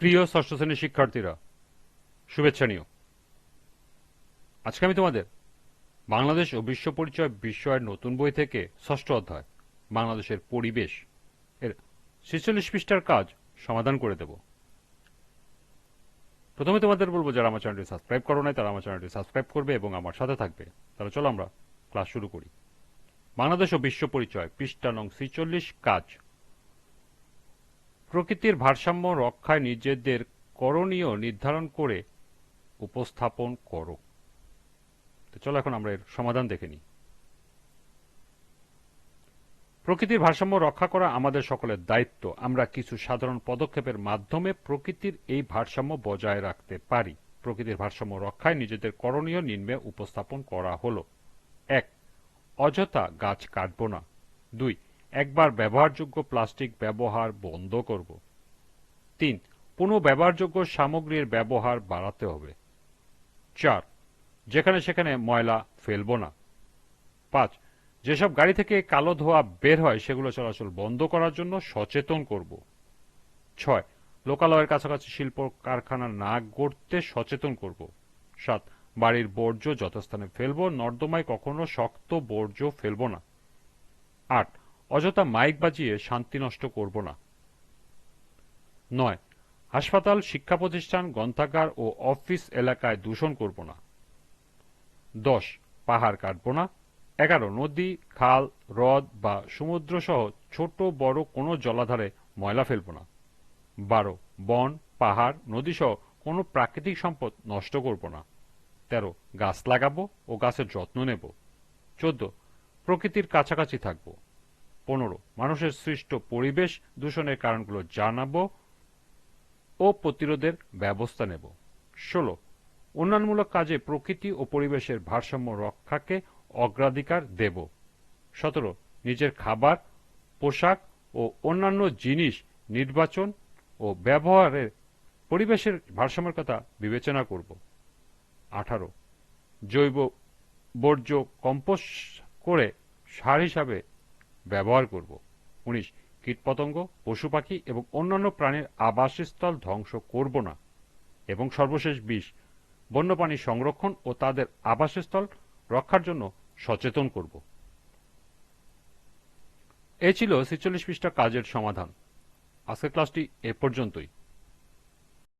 প্রিয় ষষ্ঠ শ্রেণীর শিক্ষার্থীরা, শুভেচ্ছা নিও। আজকে আমি তোমাদের বাংলাদেশ ও বিশ্ব পরিচয় বিষয়ের নতুন বই থেকে ষষ্ঠ অধ্যায় বাংলাদেশের পরিবেশ এর ৪৬ পৃষ্ঠার কাজ সমাধান করে দেব। প্রথমে তোমাদের বলবো, যারা আমার চ্যানেলটি সাবস্ক্রাইব করো নাই তারা আমার চ্যানেলটি সাবস্ক্রাইব করবে এবং আমার সাথে থাকবে। তাহলে চলো আমরা ক্লাস শুরু করি। বাংলাদেশ ও বিশ্ব পরিচয়, পৃষ্ঠা নং ৪৬, কাজ। প্রকৃতির ভারসাম্য রক্ষায় নিজেদের করণীয় নির্ধারণ করে উপস্থাপন করো। তো চলো এখন আমরা এর সমাধান দেখে নিই। প্রকৃতির ভারসাম্য রক্ষা করা আমাদের সকলের দায়িত্ব। আমরা কিছু সাধারণ পদক্ষেপের মাধ্যমে প্রকৃতির এই ভারসাম্য বজায় রাখতে পারি। প্রকৃতির ভারসাম্য রক্ষায় নিজেদের করণীয় নিম্নে উপস্থাপন করা হলো। ১. অযথা গাছ কাটব না। ২. একবার ব্যবহারযোগ্য প্লাস্টিক ব্যবহার বন্ধ করব। ৩. পুনঃব্যবহারযোগ্য সামগ্রীর ব্যবহার বাড়াতে হবে। ৪. যেখানে সেখানে ময়লা ফেলব না। ৫. যেসব গাড়ি থেকে কালো ধোঁয়া বের হয় সেগুলো চলাচল বন্ধ করার জন্য সচেতন করব। ৬. লোকালয়ের কাছাকাছি শিল্প কারখানা না গড়তে সচেতন করব। ৭. বাড়ির বর্জ্য যথাস্থানে ফেলব, নর্দমায় কখনো শক্ত বর্জ্য ফেলব না। ৮. অযথা মাইক বাজিয়ে শান্তি নষ্ট করব না। ৯. হাসপাতাল, শিক্ষা প্রতিষ্ঠান, গ্রন্থাগার ও অফিস এলাকায় দূষণ করব না। ১০. পাহাড় কাটব না। ১১. নদী, খাল, হ্রদ বা সমুদ্র সহ ছোট বড় কোনো জলাধারে ময়লা ফেলব না। ১২. বন, পাহাড়, নদী সহ কোনো প্রাকৃতিক সম্পদ নষ্ট করব না। ১৩. গাছ লাগাবো ও গাছের যত্ন নেব। ১৪. প্রকৃতির কাছাকাছি থাকব। ১৫. মানুষের সৃষ্ট পরিবেশ দূষণের কারণগুলো জানাবো ও প্রতিরোধের ব্যবস্থা নেব। ১৬. উন্নয়নমূলক কাজে প্রকৃতি ও পরিবেশের ভারসাম্য রক্ষাকে অগ্রাধিকার দেব। ১৭. নিজের খাবার, পোশাক ও অন্যান্য জিনিস নির্বাচন ও ব্যবহারের পরিবেশের ভারসাম্যের কথা বিবেচনা করব। ১৮. জৈব বর্জ্য কম্পোস্ট করে সার হিসাবে ব্যবহার করব। ১৯. কীটপতঙ্গ, পশু পাখি এবং অন্যান্য প্রাণীর আবাসস্থল ধ্বংস করব না। এবং সর্বশেষ ২০. বন্যপ্রাণী সংরক্ষণ ও তাদের আবাসস্থল রক্ষার জন্য সচেতন করব। এ ছিল ৪৬ পৃষ্ঠা কাজের সমাধান। আজকের ক্লাসটি এ পর্যন্তই।